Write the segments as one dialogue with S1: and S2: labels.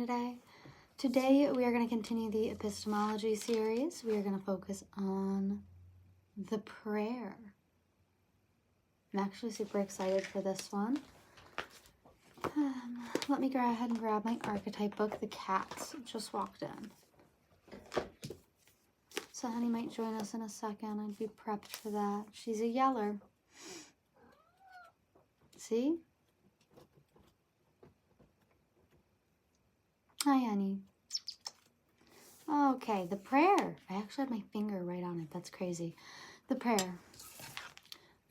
S1: today? Today we are going to continue the epistemology series. We are going to focus on the prayer. I'm actually super excited for this one. Let me go ahead and grab my archetype book. The cats just walked in. So Honey might join us in a second. I'd be prepped for that. She's a yeller. See? Hi, Honey. Okay, the prayer. I actually had my finger right on it. That's crazy. The prayer.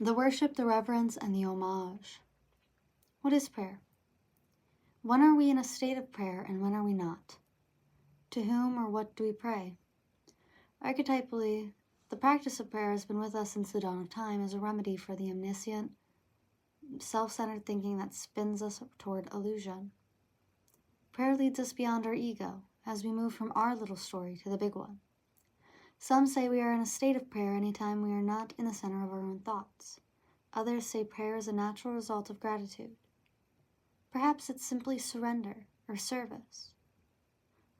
S1: The worship, the reverence, and the homage. What is prayer? When are we in a state of prayer and when are we not? To whom or what do we pray? Archetypally, the practice of prayer has been with us since the dawn of time as a remedy for the omniscient, self-centered thinking that spins us toward illusion. Prayer leads us beyond our ego as we move from our little story to the big one. Some say we are in a state of prayer anytime we are not in the center of our own thoughts. Others say prayer is a natural result of gratitude. Perhaps it's simply surrender or service.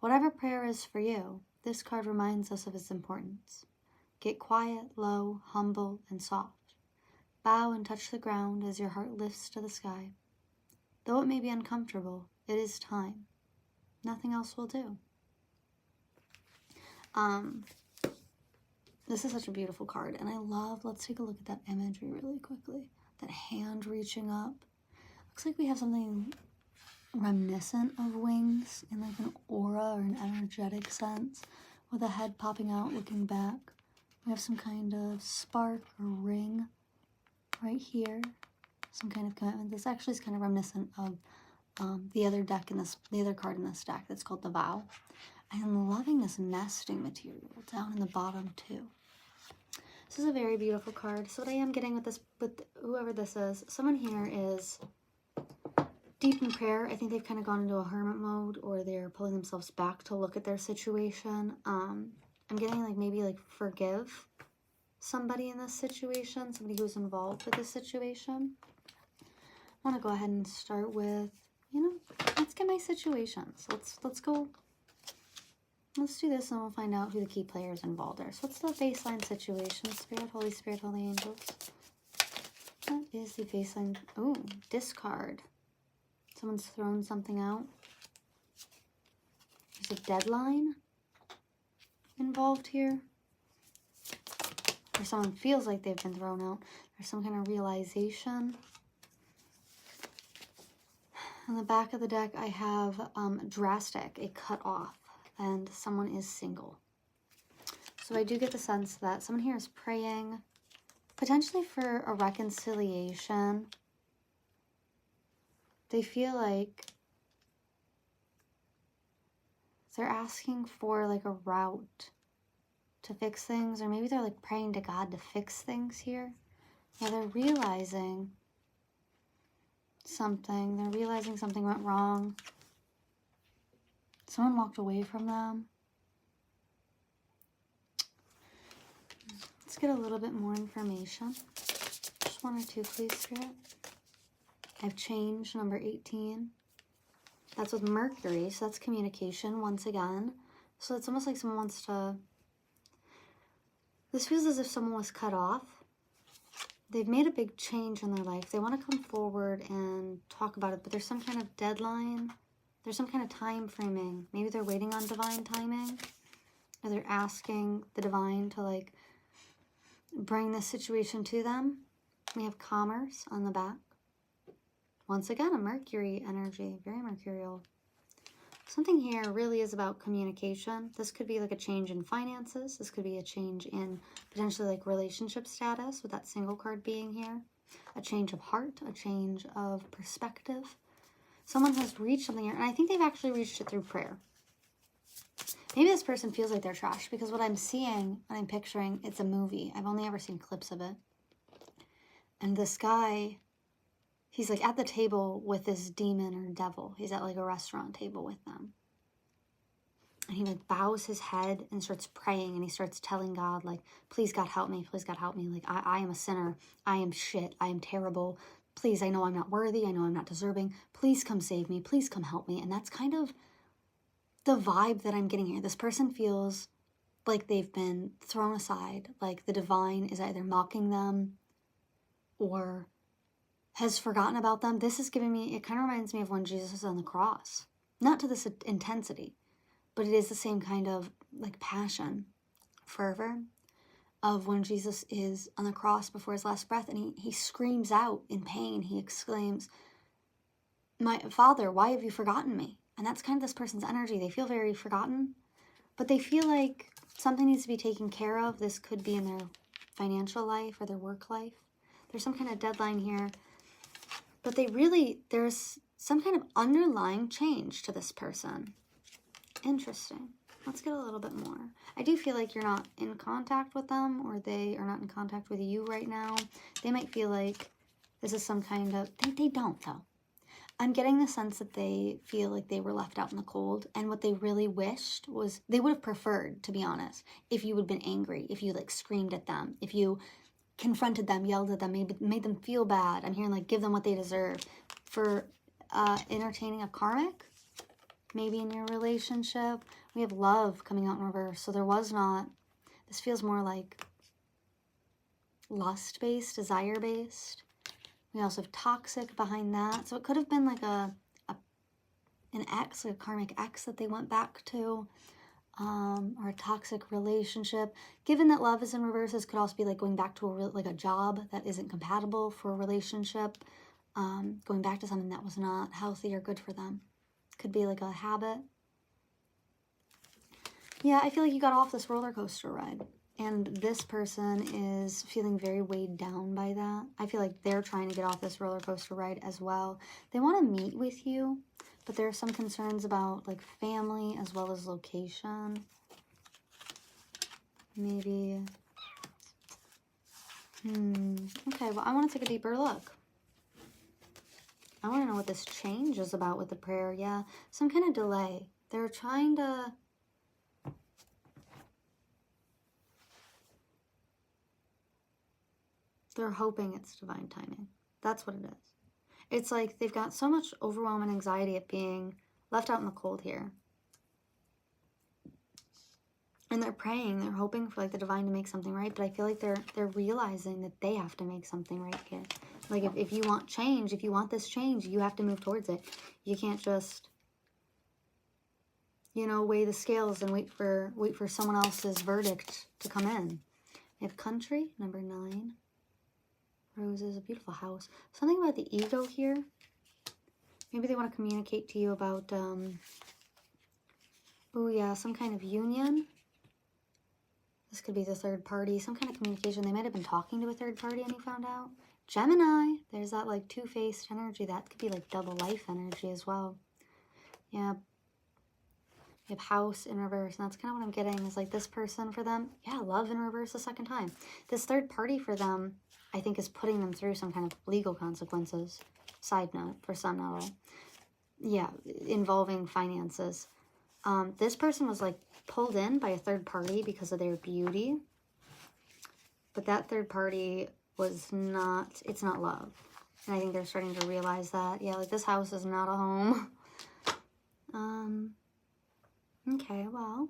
S1: Whatever prayer is for you, this card reminds us of its importance. Get quiet, low, humble, and soft. Bow and touch the ground as your heart lifts to the sky. Though it may be uncomfortable, it is time. Nothing else will do. This is such a beautiful card, and I love, let's take a look at that imagery really quickly. That hand reaching up. Looks like we have something reminiscent of wings in like an aura or an energetic sense, with a head popping out looking back. We have some kind of spark or ring right here, some kind of commitment. This actually is kind of reminiscent of the other card in this deck that's called the Vow. I'm loving this nesting material down in the bottom too. This is a very beautiful card. So what I am getting with this, with whoever this is, someone here is deep in prayer. I think they've kind of gone into a hermit mode, or they're pulling themselves back to look at their situation. I'm getting like maybe like forgive somebody in this situation, somebody who's involved with this situation. I want to go ahead and start with, let's get my situations. Let's go. Let's do this and we'll find out who the key players involved are. So what's the baseline situation? Spirit, Holy Angels. What is the baseline? Oh, discard. Someone's thrown something out. There's a deadline involved here. Or someone feels like they've been thrown out. There's some kind of realization. On the back of the deck, I have drastic, a cut off, and someone is single. So I do get the sense that someone here is praying, potentially for a reconciliation. They feel like they're asking for like a route to fix things, or maybe they're like praying to God to fix things here. Yeah, they're realizing something. They're realizing something went wrong. Someone walked away from them. Let's get a little bit more information. Just one or two, please, Spirit. I've changed number 18. That's with Mercury, so that's communication once again. So it's almost like someone wants to... This feels as if someone was cut off. They've made a big change in their life. They want to come forward and talk about it, but there's some kind of deadline. There's some kind of time framing. Maybe they're waiting on divine timing, or they're asking the divine to like bring this situation to them. We have commerce on the back. Once again, a Mercury energy, very mercurial. Something here really is about communication. This could be like a change in finances. This could be a change in potentially like relationship status, with that single card being here. A change of heart, a change of perspective. Someone has reached something here, and I think they've actually reached it through prayer. Maybe this person feels like they're trash, because what I'm seeing, what I'm picturing, it's a movie. I've only ever seen clips of it. And this guy, he's like at the table with this demon or devil. He's at like a restaurant table with them. And he like bows his head and starts praying, and he starts telling God like, please God help me, please God help me. Like I am a sinner, I am shit, I am terrible. Please, I know I'm not worthy, I know I'm not deserving. Please come save me, please come help me. And that's kind of the vibe that I'm getting here. This person feels like they've been thrown aside, like the divine is either mocking them or has forgotten about them. This is giving me, it kind of reminds me of when Jesus was on the cross. Not to this intensity, but it is the same kind of like passion, fervor of when Jesus is on the cross before his last breath, and he screams out in pain. He exclaims, "My Father, why have you forgotten me?" And that's kind of this person's energy. They feel very forgotten, but they feel like something needs to be taken care of. This could be in their financial life or their work life. There's some kind of deadline here, but there's some kind of underlying change to this person. Interesting. Let's get a little bit more. I do feel like you're not in contact with them, or they are not in contact with you right now. They might feel like this is some kind of... They don't, though. I'm getting the sense that they feel like they were left out in the cold, and what they really wished was... They would have preferred, to be honest, if you had been angry, if you, like, screamed at them, if you confronted them, yelled at them, maybe made them feel bad. I'm hearing, like, give them what they deserve. For entertaining a karmic, maybe in your relationship... We have love coming out in reverse, so there was not, this feels more like lust-based, desire-based. We also have toxic behind that, so it could have been like an ex, like a karmic ex that they went back to, or a toxic relationship. Given that love is in reverse, this could also be like going back to a job that isn't compatible for a relationship, going back to something that was not healthy or good for them. Could be like a habit. Yeah, I feel like you got off this roller coaster ride, and this person is feeling very weighed down by that. I feel like they're trying to get off this roller coaster ride as well. They want to meet with you, but there are some concerns about like family as well as location. Maybe. Okay, well, I want to take a deeper look. I want to know what this change is about with the prayer. Yeah, some kind of delay. They're trying to... They're hoping it's divine timing. That's what it is. It's like they've got so much overwhelm and anxiety at being left out in the cold here. And they're praying, they're hoping for like the divine to make something right, but I feel like they're realizing that they have to make something right here. Like if you want change, if you want this change, you have to move towards it. You can't just, you know, weigh the scales and wait for someone else's verdict to come in. We have country, number 9. Roses, a beautiful house. Something about the ego here. Maybe they want to communicate to you about, oh yeah, some kind of union. This could be the third party, some kind of communication. They might have been talking to a third party and you found out. Gemini, there's that like two-faced energy. That could be like double life energy as well. Yeah. You have house in reverse, and that's kind of what I'm getting is like this person for them. Yeah, love in reverse the second time. This third party for them, I think, is putting them through some kind of legal consequences. Side note, for some, not all. Yeah, involving finances. This person was like pulled in by a third party because of their beauty. But that third party was not, it's not love. And I think they're starting to realize that. Yeah, like this house is not a home. Okay, well,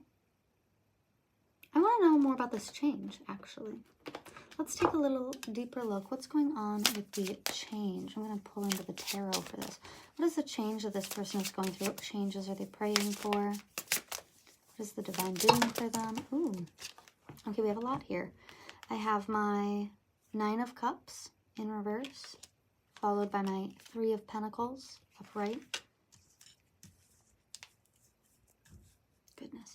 S1: I want to know more about this change, actually. Let's take a little deeper look. What's going on with the change? I'm going to pull into the tarot for this. What is the change that this person is going through? What changes are they praying for? What is the divine doing for them? Ooh. Okay, we have a lot here. I have my 9 of Cups in reverse, followed by my 3 of Pentacles upright. Goodness.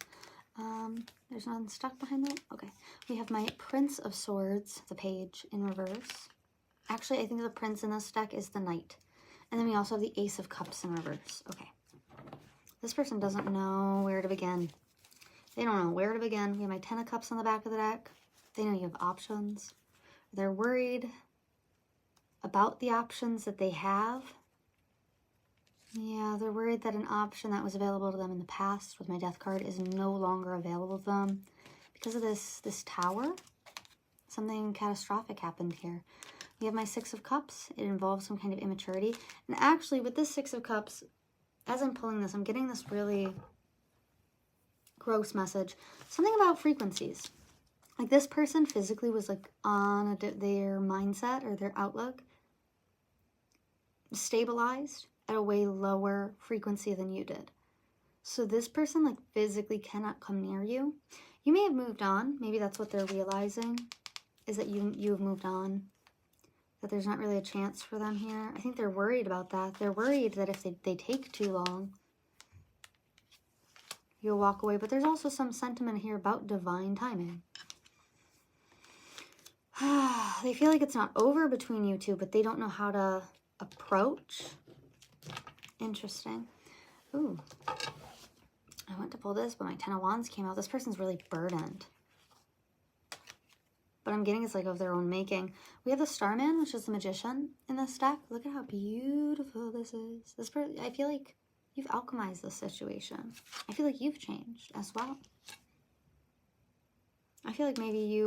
S1: There's nothing stuck behind that? Okay. We have my Prince of Swords, the page, in reverse. Actually, I think the Prince in this deck is the Knight. And then we also have the Ace of Cups in reverse. Okay. This person doesn't know where to begin. They don't know where to begin. We have my 10 of Cups on the back of the deck. They know you have options. They're worried about the options that they have. Yeah, they're worried that an option that was available to them in the past with my Death card is no longer available to them. Because of this tower, something catastrophic happened here. We have my 6 of Cups. It involves some kind of immaturity. And actually, with this 6 of Cups, as I'm pulling this, I'm getting this really gross message. Something about frequencies. Like this person physically was like on their mindset or their outlook stabilized at a way lower frequency than you did. So this person like physically cannot come near you. You may have moved on. Maybe that's what they're realizing, is that you have moved on, that there's not really a chance for them here. I think they're worried about that. They're worried that if they take too long, you'll walk away. But there's also some sentiment here about divine timing. They feel like it's not over between you two, but they don't know how to approach. Interesting. Ooh. I went to pull this, but my Ten of Wands came out. This person's really burdened. But I'm getting it's like of their own making. We have the Starman, which is the Magician in this deck. Look at how beautiful this is. This person, I feel like you've alchemized this situation. I feel like you've changed as well. I feel like maybe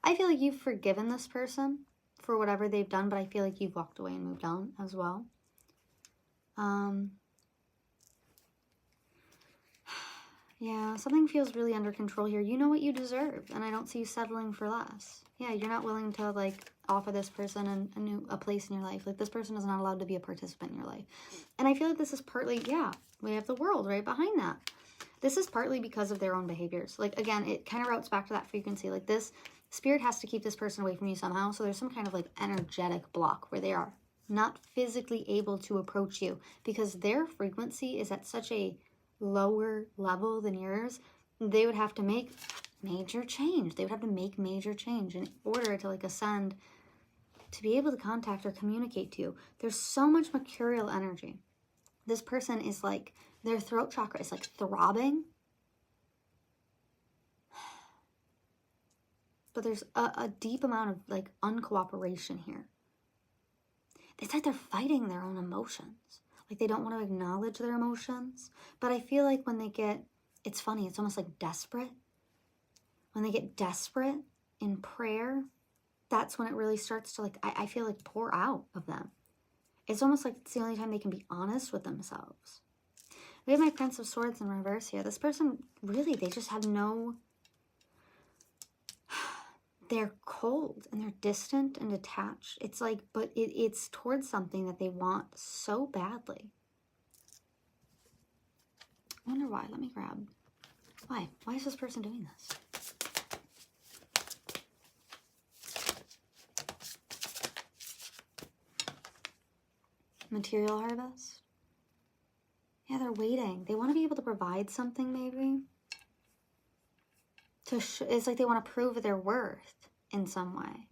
S1: I feel like you've forgiven this person for whatever they've done, but I feel like you've walked away and moved on as well. Yeah, something feels really under control here. You know what you deserve, and I don't see you settling for less. Yeah, you're not willing to, like, offer this person a place in your life. Like, this person is not allowed to be a participant in your life. And I feel like this is partly, yeah, we have the World right behind that. This is partly because of their own behaviors. Like, again, it kind of routes back to that frequency. Like, this spirit has to keep this person away from you somehow. So there's some kind of, like, energetic block where they are not physically able to approach you because their frequency is at such a lower level than yours. They would have to make major change. They would have to make major change in order to, like, ascend, to be able to contact or communicate to you. There's so much mercurial energy. This person is like, their throat chakra is like throbbing. But there's a deep amount of like uncooperation here. It's like they're fighting their own emotions. Like they don't want to acknowledge their emotions. But I feel like when they get, it's funny, it's almost like desperate. When they get desperate in prayer, that's when it really starts to like, I feel like pour out of them. It's almost like it's the only time they can be honest with themselves. We have my Prince of Swords in reverse here. This person, really, they just have no... They're cold and they're distant and detached. It's like, but it's towards something that they want so badly. I wonder why. Let me grab... Why? Why is this person doing this? Material harvest. Yeah, they're waiting. They want to be able to provide something, maybe. It's like they want to prove their worth in some way.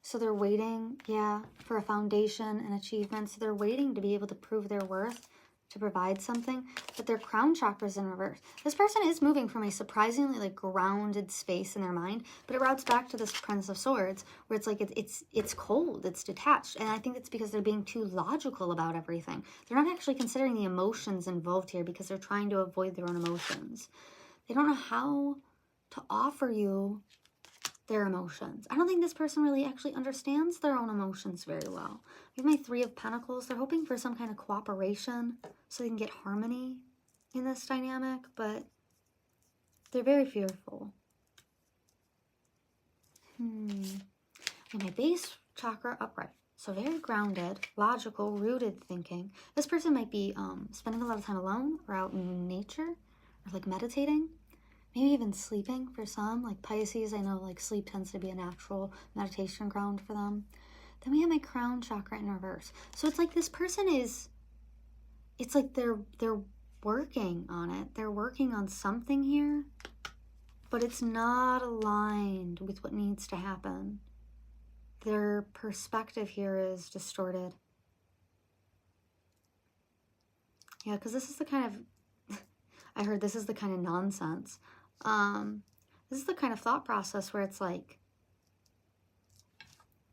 S1: So they're waiting, yeah, for a foundation and achievement. So they're waiting to be able to prove their worth, to provide something. But their crown chakra is in reverse. This person is moving from a surprisingly like grounded space in their mind, but it routes back to this Prince of Swords, where it's like it's cold, it's detached. And I think it's because they're being too logical about everything. They're not actually considering the emotions involved here because they're trying to avoid their own emotions. They don't know how to offer you their emotions. I don't think this person really actually understands their own emotions very well. We have my Three of Pentacles. They're hoping for some kind of cooperation so they can get harmony in this dynamic, but they're very fearful. And my base chakra upright. So very grounded, logical, rooted thinking. This person might be spending a lot of time alone or out in nature or like meditating. Maybe even sleeping for some, like Pisces. I know like sleep tends to be a natural meditation ground for them. Then we have my crown chakra in reverse. So it's like this person is, it's like they're working on it. They're working on something here, but it's not aligned with what needs to happen. Their perspective here is distorted. Yeah, because this is the kind of, I heard this is the kind of nonsense. This is the kind of thought process where it's like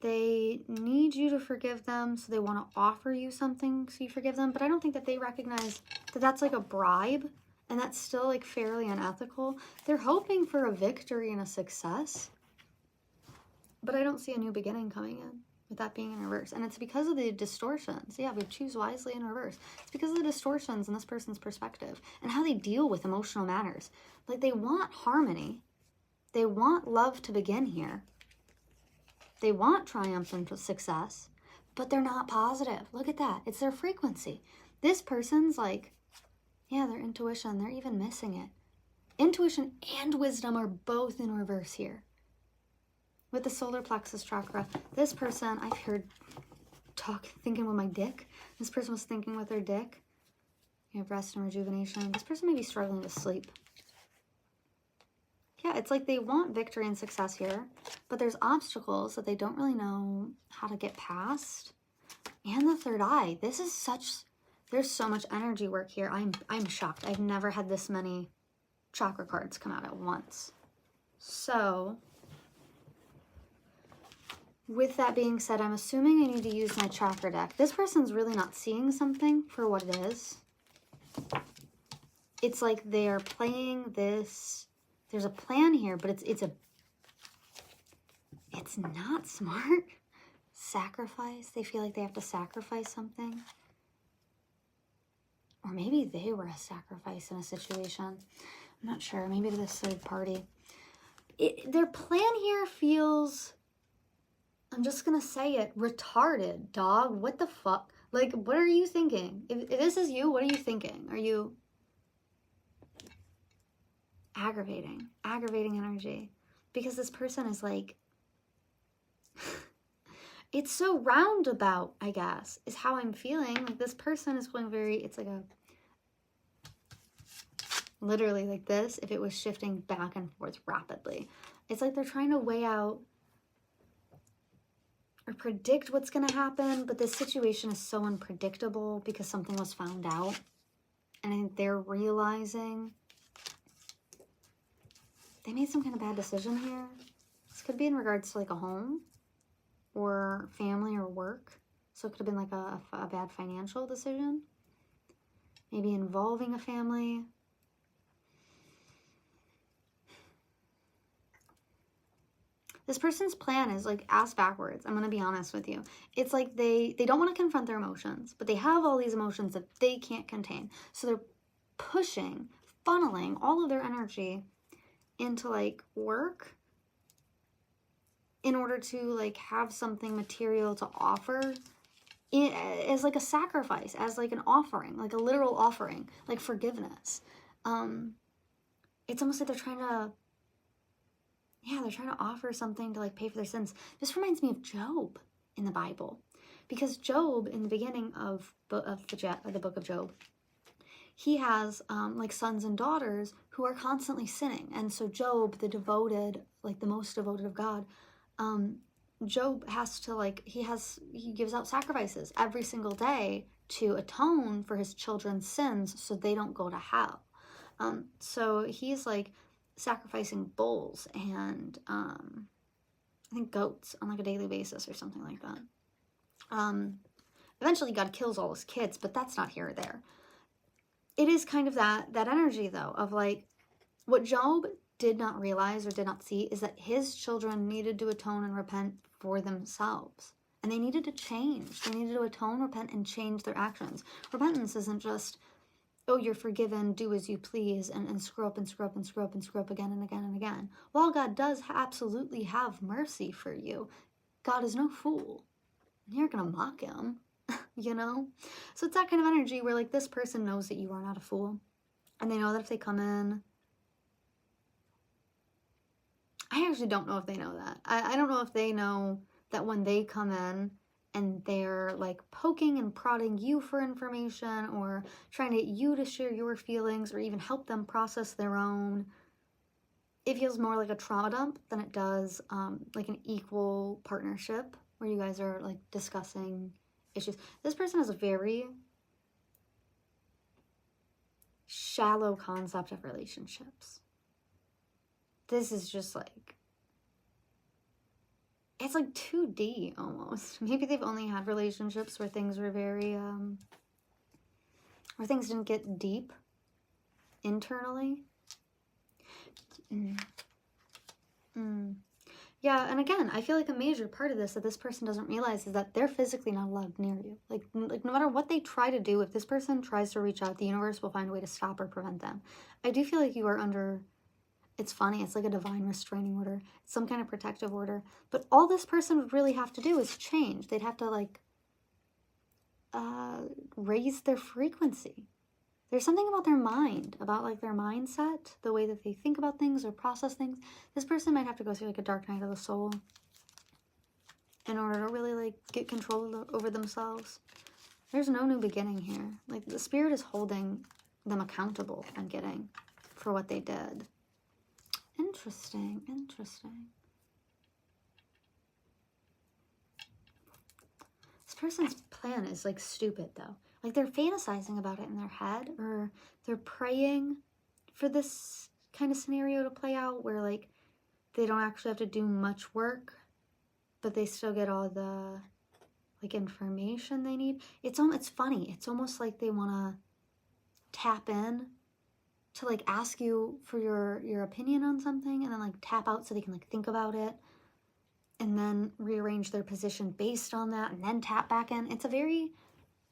S1: they need you to forgive them, so they want to offer you something so you forgive them, but I don't think that they recognize that that's like a bribe, and that's still like fairly unethical. They're hoping for a victory and a success, but I don't see a new beginning coming in. with that being in reverse. And it's because of the distortions. Yeah, we choose wisely in reverse. It's because of the distortions in this person's perspective and how they deal with emotional matters. Like, they want harmony. They want love to begin here. They want triumph and success, but they're not positive. Look at that. It's their frequency. This person's like, yeah, their intuition, they're even missing it. Intuition and wisdom are both in reverse here. With the solar plexus chakra, this person, I've heard thinking with my dick. This person was thinking with their dick. You have rest and rejuvenation. This person may be struggling to sleep. Yeah, it's like they want victory and success here, but there's obstacles that they don't really know how to get past. And the third eye. This is there's so much energy work here. I'm shocked. I've never had this many chakra cards come out at once. So, with that being said, I'm assuming I need to use my chakra deck. This person's really not seeing something for what it is. It's like they are playing this. There's a plan here, but it's not smart. Sacrifice. They feel like they have to sacrifice something. Or maybe they were a sacrifice in a situation. I'm not sure. Maybe to this third party. Their plan here feels, I'm just going to say it, retarded, dog. What the fuck? Like, what are you thinking? If this is you, what are you thinking? Are you aggravating energy? Because this person is like, it's so roundabout, I guess, is how I'm feeling. Like, this person is going it's like literally like this, if it was shifting back and forth rapidly. It's like they're trying to weigh out or predict what's going to happen, but this situation is so unpredictable because something was found out. And I think they're realizing they made some kind of bad decision here. This could be in regards to like a home or family or work. So it could have been like a bad financial decision. Maybe involving a family. This person's plan is like ass backwards. I'm going to be honest with you. It's like they don't want to confront their emotions, but they have all these emotions that they can't contain. So they're pushing, funneling all of their energy into like work in order to like have something material to offer as like a sacrifice, as like an offering, like a literal offering, like forgiveness. It's almost like they're trying to offer something to like pay for their sins. This reminds me of Job in the Bible, because Job, in the beginning of the book of Job, he has like sons and daughters who are constantly sinning. And so Job, the devoted, like the most devoted of God, Job has to like, he gives out sacrifices every single day to atone for his children's sins so they don't go to hell. So he's like sacrificing bulls and I think goats on like a daily basis or something like that. Eventually God kills all his kids, but that's not here or there. It is kind of that energy though of like what Job did not realize or did not see is that his children needed to atone and repent for themselves. And they needed to change. They needed to atone, repent, and change their actions. Repentance isn't just, oh, you're forgiven, do as you please, and screw up and screw up and screw up and screw up again and again and again. While God does absolutely have mercy for you, God is no fool. You're going to mock him, you know? So it's that kind of energy where like this person knows that you are not a fool. And they know that if they come in, I actually don't know if they know that. I don't know if they know that when they come in and they're like poking and prodding you for information or trying to get you to share your feelings or even help them process their own, it feels more like a trauma dump than it does like an equal partnership where you guys are like discussing issues. This person has a very shallow concept of relationships. This is just like, it's like 2D almost. Maybe they've only had relationships where things were very, where things didn't get deep internally. Yeah, and again, I feel like a major part of this that this person doesn't realize is that they're physically not allowed near you. Like no matter what they try to do, if this person tries to reach out, the universe will find a way to stop or prevent them. I do feel like you are under, it's funny, it's like a divine restraining order, some kind of protective order. But all this person would really have to do is change. They'd have to like raise their frequency. There's something about their mind, about like their mindset, the way that they think about things or process things. This person might have to go through like a dark night of the soul in order to really like get control over themselves. There's no new beginning here. Like the spirit is holding them accountable and getting for what they did. Interesting, interesting. This person's plan is like stupid though. Like they're fantasizing about it in their head, or they're praying for this kind of scenario to play out where like they don't actually have to do much work, but they still get all the like information they need. It's funny. It's almost like they want to tap in to like ask you for your opinion on something, and then like tap out so they can like think about it, and then rearrange their position based on that, and then tap back in. It's a very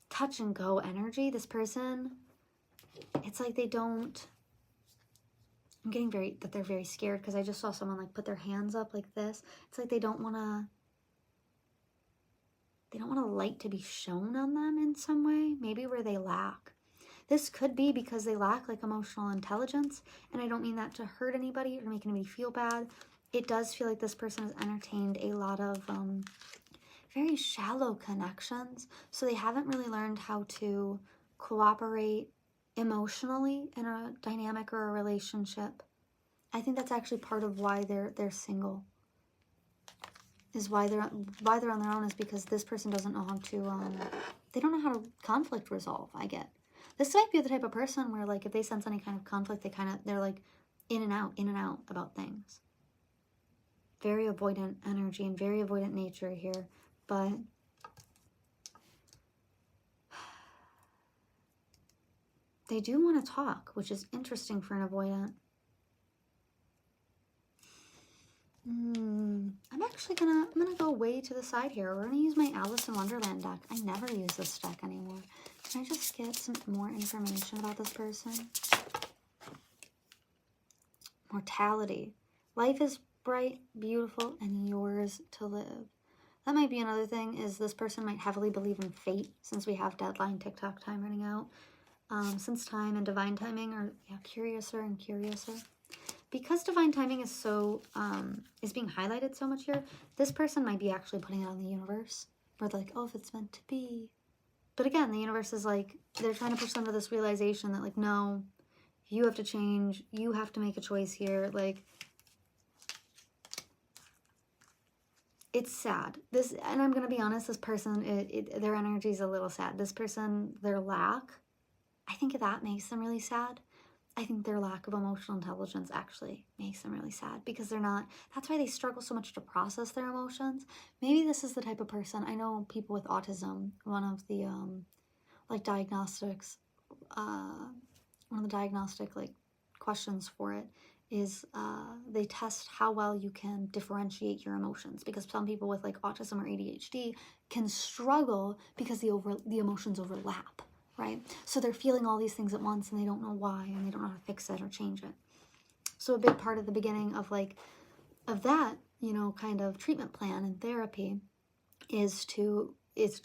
S1: touch and go energy. This person, it's like they don't, I'm getting that they're very scared because I just saw someone like put their hands up like this. It's like they don't want light to be shown on them in some way, maybe where they lack. This could be because they lack like emotional intelligence, and I don't mean that to hurt anybody or make anybody feel bad. It does feel like this person has entertained a lot of very shallow connections, so they haven't really learned how to cooperate emotionally in a dynamic or a relationship. I think that's actually part of why they're single. Is why they're on their own is because this person doesn't know how to they don't know how to conflict resolve. I get this might be the type of person where like if they sense any kind of conflict, they're like in and out about things. Very avoidant energy and very avoidant nature here. But they do want to talk, which is interesting for an avoidant. I'm actually gonna go way to the side here. We're gonna use my Alice in Wonderland deck. I never use this deck anymore. Can I just get some more information about this person? Mortality. Life is bright, beautiful, and yours to live. That might be another thing, is this person might heavily believe in fate, since we have deadline TikTok time running out. Since time and divine timing are curiouser and curiouser. Because divine timing is so is being highlighted so much here, this person might be actually putting it on the universe. Where they're like, oh, if it's meant to be. But again, the universe is like, they're trying to push them to this realization that like, no, you have to change. You have to make a choice here. Like, it's sad. And I'm going to be honest, this person, their energy is a little sad. This person, their lack, I think that makes them really sad. I think their lack of emotional intelligence actually makes them really sad because they're not, that's why they struggle so much to process their emotions. Maybe this is the type of person, I know people with autism, one of the diagnostics, one of the diagnostic like questions for it is they test how well you can differentiate your emotions, because some people with like autism or ADHD can struggle because the emotions overlap, right? So they're feeling all these things at once and they don't know why, and they don't know how to fix it or change it. So a big part of the beginning of that, you know, kind of treatment plan and therapy is to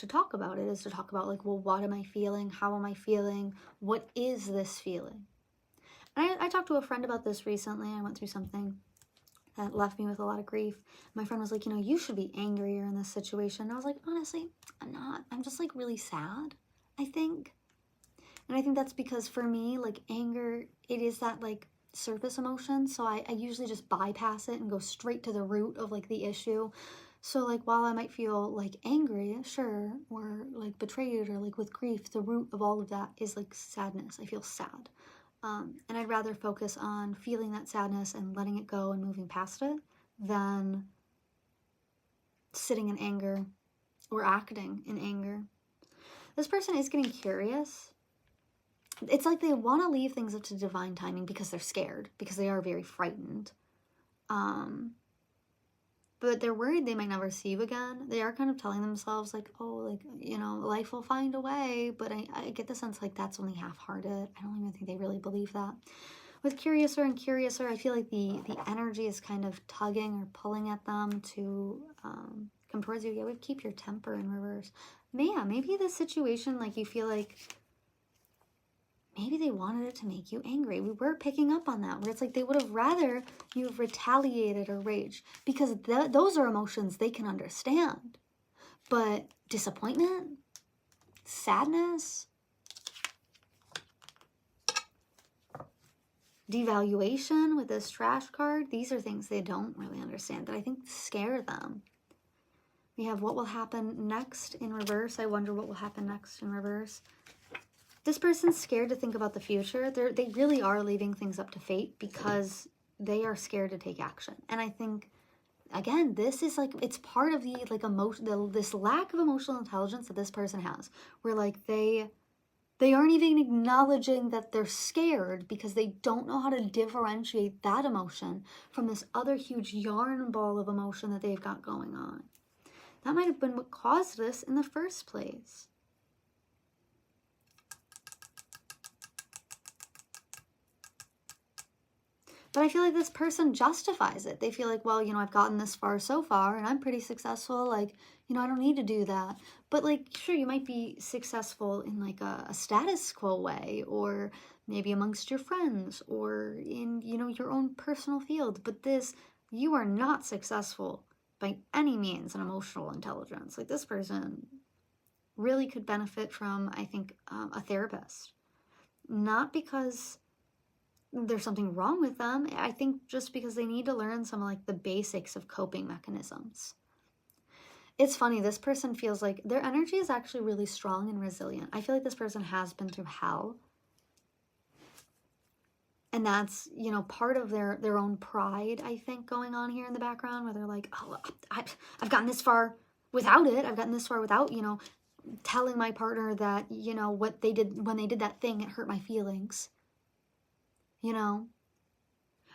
S1: talk about it, is to talk about like, well, what am I feeling? How am I feeling? What is this feeling? And I talked to a friend about this recently. I went through something that left me with a lot of grief. My friend was like, you know, you should be angrier in this situation. And I was like, honestly, I'm not. I'm just like really sad, I think. And I think that's because for me, like anger, it is that like surface emotion. So I usually just bypass it and go straight to the root of like the issue. So like while I might feel like angry, sure, or like betrayed or like with grief, the root of all of that is like sadness. I feel sad. And I'd rather focus on feeling that sadness and letting it go and moving past it than sitting in anger or acting in anger. This person is getting curious. It's like they want to leave things up to divine timing because they're scared, because they are very frightened. but they're worried they might never see you again. They are kind of telling themselves like, oh, like, you know, life will find a way. But I get the sense like that's only half-hearted. I don't even think they really believe that. With Curiouser and Curiouser, I feel like the energy is kind of tugging or pulling at them to come towards you. Yeah, we keep your temper in reverse. Yeah, maybe this situation, like you feel like maybe they wanted it to make you angry. We were picking up on that, where it's like they would have rather you have retaliated or raged, because those are emotions they can understand. But disappointment, sadness, devaluation with this trash card, these are things they don't really understand that I think scare them. We have what will happen next in reverse. I wonder what will happen next in reverse. This person's scared to think about the future. They really are leaving things up to fate because they are scared to take action. And I think, again, this is like, it's part of the like emotion, this lack of emotional intelligence that this person has, where like they aren't even acknowledging that they're scared because they don't know how to differentiate that emotion from this other huge yarn ball of emotion that they've got going on. That might have been what caused this in the first place. But I feel like this person justifies it. They feel like, well, you know, I've gotten this far so far and I'm pretty successful. Like, you know, I don't need to do that. But like, sure, you might be successful in like a status quo way, or maybe amongst your friends, or in, you know, your own personal field. But this, you are not successful by any means in emotional intelligence. Like this person really could benefit from, I think, a therapist. Not because there's something wrong with them. I think just because they need to learn some like the basics of coping mechanisms. It's funny, this person feels like their energy is actually really strong and resilient. I feel like this person has been through hell. And that's, you know, part of their own pride, I think, going on here in the background, where they're like, oh, I've gotten this far without it. I've gotten this far without, you know, telling my partner that, you know, what they did when they did that thing, it hurt my feelings. You know,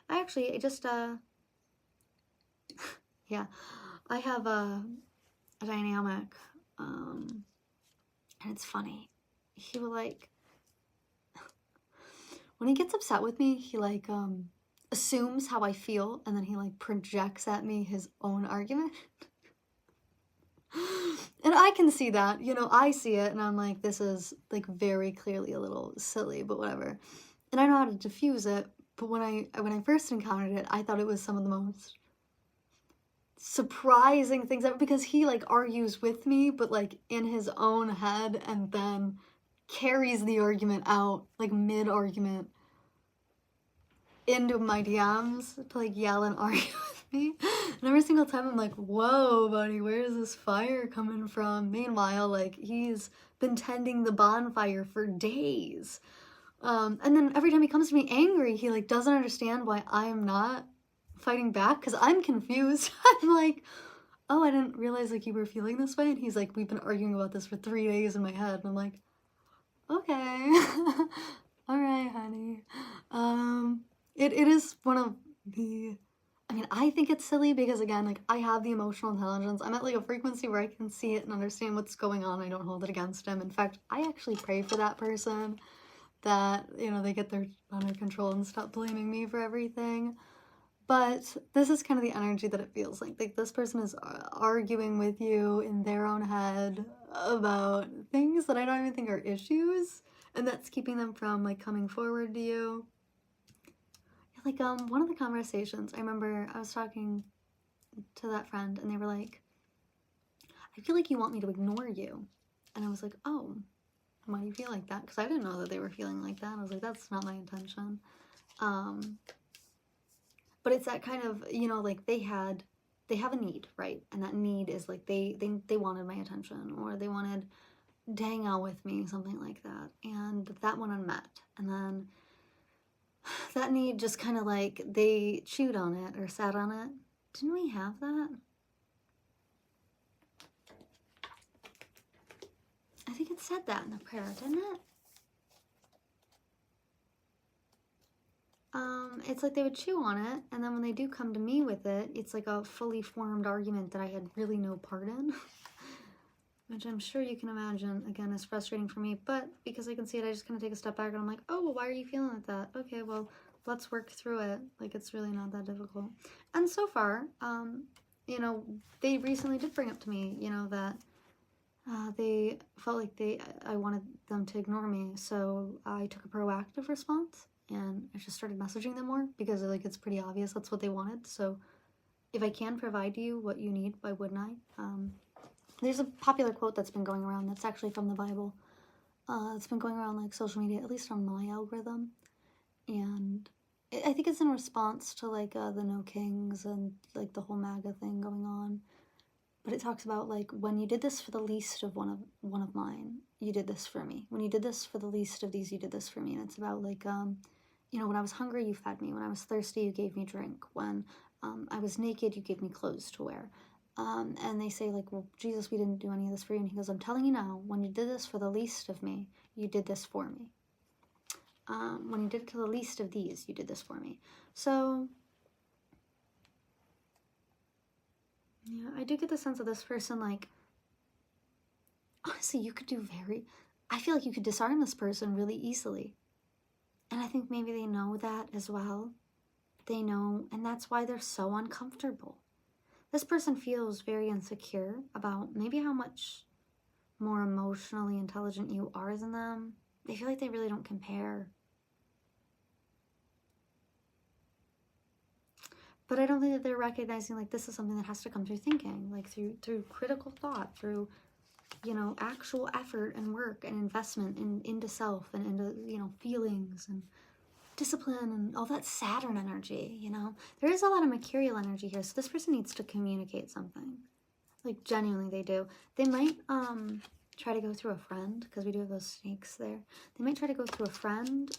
S1: I just, yeah, I have a dynamic, and it's funny. He will like, when he gets upset with me, he like, assumes how I feel, and then he like projects at me his own argument. And I can see that, you know, I see it, and I'm like, this is like very clearly a little silly, but whatever. And I know how to diffuse it, but when I first encountered it, I thought it was some of the most surprising things ever, because he like argues with me, but like in his own head, and then carries the argument out like mid-argument into my DMs to like yell and argue with me. And every single time I'm like, whoa, buddy, where's this fire coming from? Meanwhile, like he's been tending the bonfire for days. And then every time he comes to me angry, he like doesn't understand why I'm not fighting back, because I'm confused. I'm like, oh, I didn't realize like you were feeling this way. And he's like, we've been arguing about this for 3 days in my head. And I'm like, okay. All right, honey. It is one of the, I mean, I think it's silly because, again, like I have the emotional intelligence. I'm at like a frequency where I can see it and understand what's going on. I don't hold it against him. In fact, I actually pray for that person, that, you know, they get their under control and stop blaming me for everything. But this is kind of the energy that it feels like. Like this person is arguing with you in their own head about things that I don't even think are issues, and that's keeping them from like coming forward to you. Like one of the conversations, I remember I was talking to that friend, and they were like, I feel like you want me to ignore you. And I was like, oh, why do you feel like that? Because I didn't know that they were feeling like that. I was like, that's not my intention. But it's that kind of, you know, like they have a need, right? And that need is like they wanted my attention, or they wanted to hang out with me, something like that. And that went unmet. And then that need just kind of like they chewed on it or sat on it. Didn't we have that? I think it said that in the prayer, didn't it? it's like they would chew on it, and then when they do come to me with it, it's like a fully formed argument that I had really no part in. Which I'm sure you can imagine, again, is frustrating for me. But because I can see it, I just kind of take a step back and I'm like, oh, well, why are you feeling like that? Okay, well, let's work through it. Like, it's really not that difficult. And so far, you know, they recently did bring up to me, you know, that they felt like I wanted them to ignore me. So I took a proactive response and I just started messaging them more because, like, it's pretty obvious that's what they wanted. So if I can provide you what you need, why wouldn't I? There's a popular quote that's been going around that's actually from the Bible. It's been going around like social media, at least on my algorithm. And I think it's in response to like the No Kings and like the whole MAGA thing going on. But it talks about like, when you did this for the least of one of mine, you did this for me. When you did this for the least of these, you did this for me. And it's about like, you know, when I was hungry, you fed me. When I was thirsty, you gave me drink. When I was naked, you gave me clothes to wear. And they say like, well, Jesus, we didn't do any of this for you. And he goes, I'm telling you now, when you did this for the least of me, you did this for me. When you did it to the least of these, you did this for me. So, yeah, I do get the sense of this person, like, honestly, you could do I feel like you could disarm this person really easily. And I think maybe they know that as well. They know, and that's why they're so uncomfortable. This person feels very insecure about maybe how much more emotionally intelligent you are than them. They feel like they really don't compare. But I don't think that they're recognizing like this is something that has to come through thinking, like through critical thought, through, you know, actual effort and work and investment into self and into, you know, feelings and discipline and all that Saturn energy, you know. There is a lot of Mercurial energy here, so this person needs to communicate something. Like, genuinely they do. They might try to go through a friend, because we do have those snakes there. They might try to go through a friend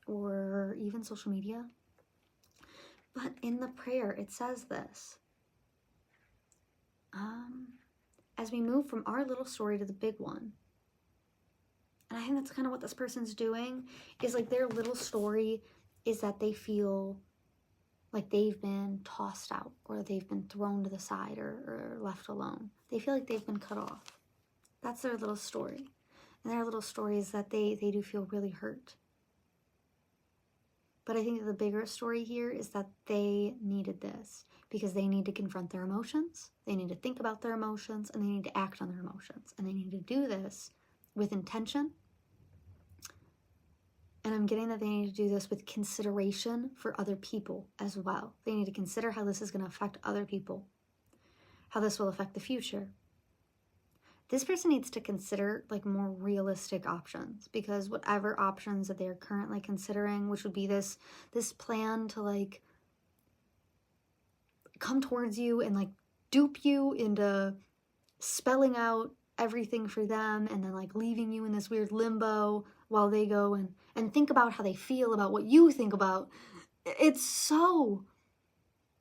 S1: or even social media. But in the prayer, it says this. As we move from our little story to the big one, and I think that's kind of what this person's doing, is like their little story is that they feel like they've been tossed out or they've been thrown to the side or left alone. They feel like they've been cut off. That's their little story. And their little story is that they do feel really hurt. But I think that the bigger story here is that they needed this because they need to confront their emotions. They need to think about their emotions and they need to act on their emotions. And they need to do this with intention. And I'm getting that they need to do this with consideration for other people as well. They need to consider how this is going to affect other people, how this will affect the future. This person needs to consider like more realistic options, because whatever options that they're currently considering, which would be this plan to like come towards you and like dupe you into spelling out everything for them and then like leaving you in this weird limbo while they go and think about how they feel about what you think about. It's so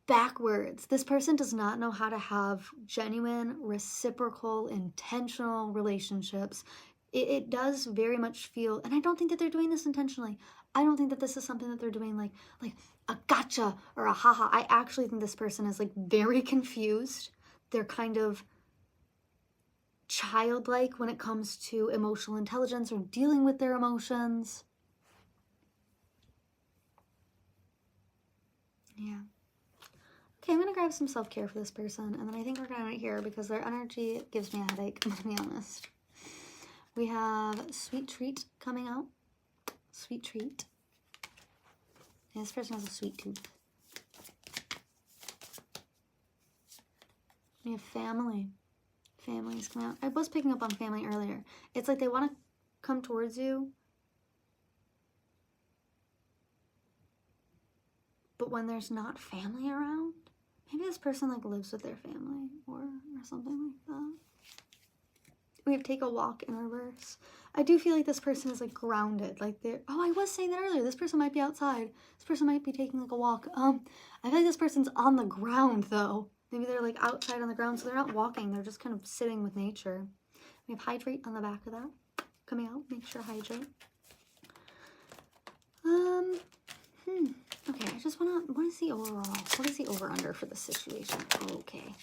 S1: backwards. This person does not know how to have genuine, reciprocal, intentional relationships. It does very much feel, and I don't think that they're doing this intentionally. I don't think that this is something that they're doing like a gotcha or a haha. I actually think this person is like very confused. They're kind of childlike when it comes to emotional intelligence or dealing with their emotions. Yeah. Okay, I'm going to grab some self-care for this person, and then I think we're going to end it here because their energy gives me a headache, I'm going to be honest. We have Sweet Treat coming out. Sweet Treat. Yeah, this person has a sweet tooth. We have Family. Family's coming out. I was picking up on family earlier. It's like they want to come towards you, but when there's not family around, maybe this person like lives with their family or something like that. We have Take a Walk in reverse. I do feel like this person is like grounded, like they're, oh, I was saying that earlier. This person might be outside. This person might be taking like a walk. I feel like this person's on the ground though. Maybe they're like outside on the ground, so they're not walking. They're just kind of sitting with nature. We have Hydrate on the back of that coming out. Make sure to hydrate. Okay, I what is the overall? What is the over-under for the situation? Okay.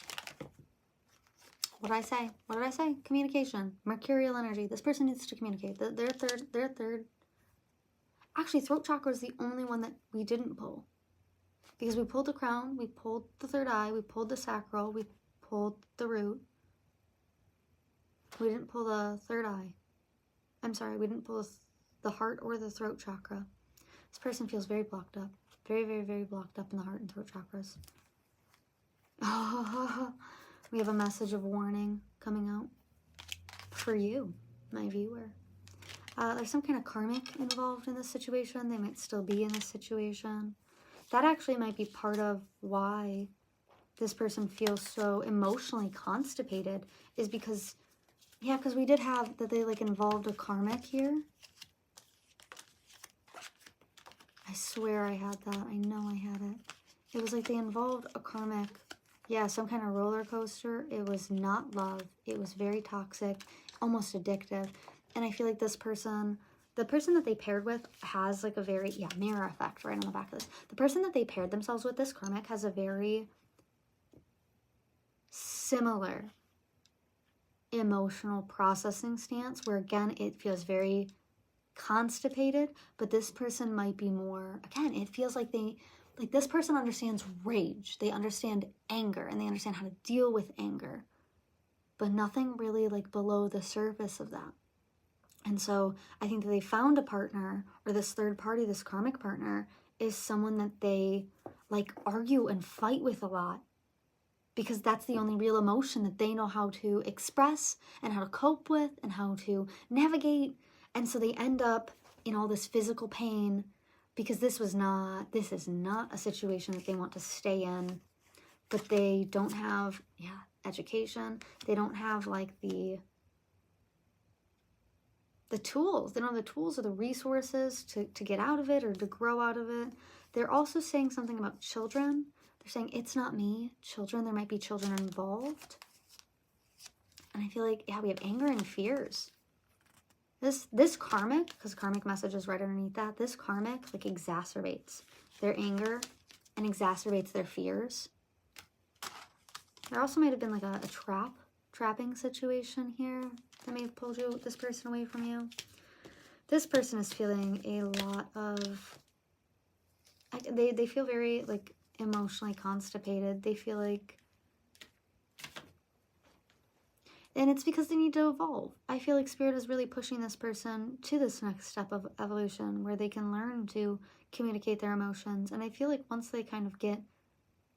S1: What did I say? What did I say? Communication. Mercurial energy. This person needs to communicate. Their third. Actually, throat chakra is the only one that we didn't pull. Because we pulled the crown, we pulled the third eye, we pulled the sacral, we pulled the root. We didn't pull the third eye. I'm sorry, we didn't pull the heart or the throat chakra. This person feels very blocked up. Very, very, very blocked up in the heart and throat chakras. We have a message of warning coming out for you, my viewer. There's some kind of karmic involved in this situation. They might still be in this situation. That actually might be part of why this person feels so emotionally constipated, is because, yeah, because we did have that they like involved a karmic here. I swear I had that. I know I had it. It was like they involved a karmic, yeah, some kind of roller coaster. It was not love. It was very toxic, almost addictive. And I feel like this person, the person that they paired with has like a very, yeah, mirror effect right on the back of this. The person that they paired themselves with, this karmic, has a very similar emotional processing stance where, again, it feels very constipated, but this person might be more, again, it feels like this person understands rage. They understand anger and they understand how to deal with anger, but nothing really like below the surface of that. And so I think that they found a partner, or this third party, this karmic partner, is someone that they like argue and fight with a lot, because that's the only real emotion that they know how to express and how to cope with and how to navigate. And so they end up in all this physical pain because this is not a situation that they want to stay in, but they don't have, yeah, education. They don't have like the tools. They don't have the tools or the resources to get out of it or to grow out of it. They're also saying something about children. They're saying, it's not me. Children, there might be children involved. And I feel like, yeah, we have anger and fears. This karmic, because karmic message is right underneath that, this karmic like exacerbates their anger and exacerbates their fears. There also might have been like a trapping situation here that may have pulled this person away from you. This person is feeling a lot of, they feel very like emotionally constipated. They feel like, and it's because they need to evolve. I feel like Spirit is really pushing this person to this next step of evolution where they can learn to communicate their emotions. And I feel like once they kind of get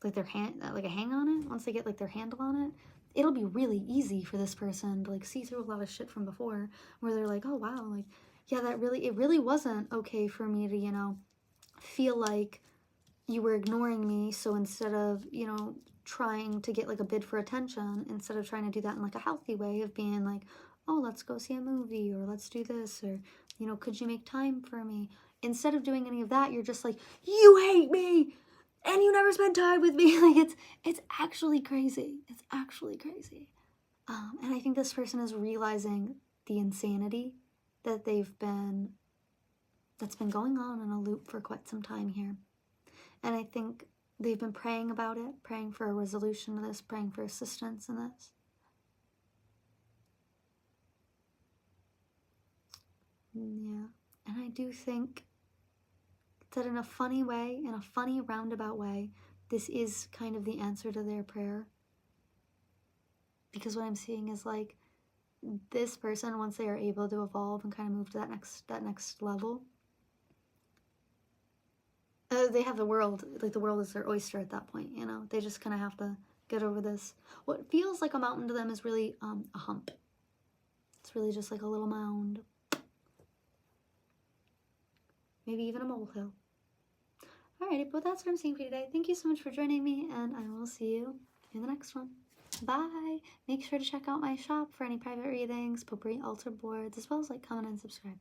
S1: like their hand, like a hang on it, once they get like their handle on it, it'll be really easy for this person to like see through a lot of shit from before, where they're like, oh wow, like, yeah, it really wasn't okay for me to, you know, feel like you were ignoring me. So instead of, you know, trying to get like a bid for attention, instead of trying to do that in like a healthy way of being like, oh, let's go see a movie, or let's do this, or, you know, could you make time for me? Instead of doing any of that, you're just like, you hate me and you never spend time with me. Like it's actually crazy. It's actually crazy. And I think this person is realizing the insanity that that's been going on in a loop for quite some time here. And I think they've been praying about it, praying for a resolution to this, praying for assistance in this. Yeah. And I do think that in a funny way, in a funny roundabout way, this is kind of the answer to their prayer. Because what I'm seeing is like this person, once they are able to evolve and kind of move to that next level, they have the world, like the world is their oyster at that point, you know? They just kind of have to get over this. What feels like a mountain to them is really a hump. It's really just like a little mound. Maybe even a molehill. Alrighty, but that's what I'm seeing for you today. Thank you so much for joining me, and I will see you in the next one. Bye! Make sure to check out my shop for any private readings, potpourri altar boards, as well as like, comment, and subscribe.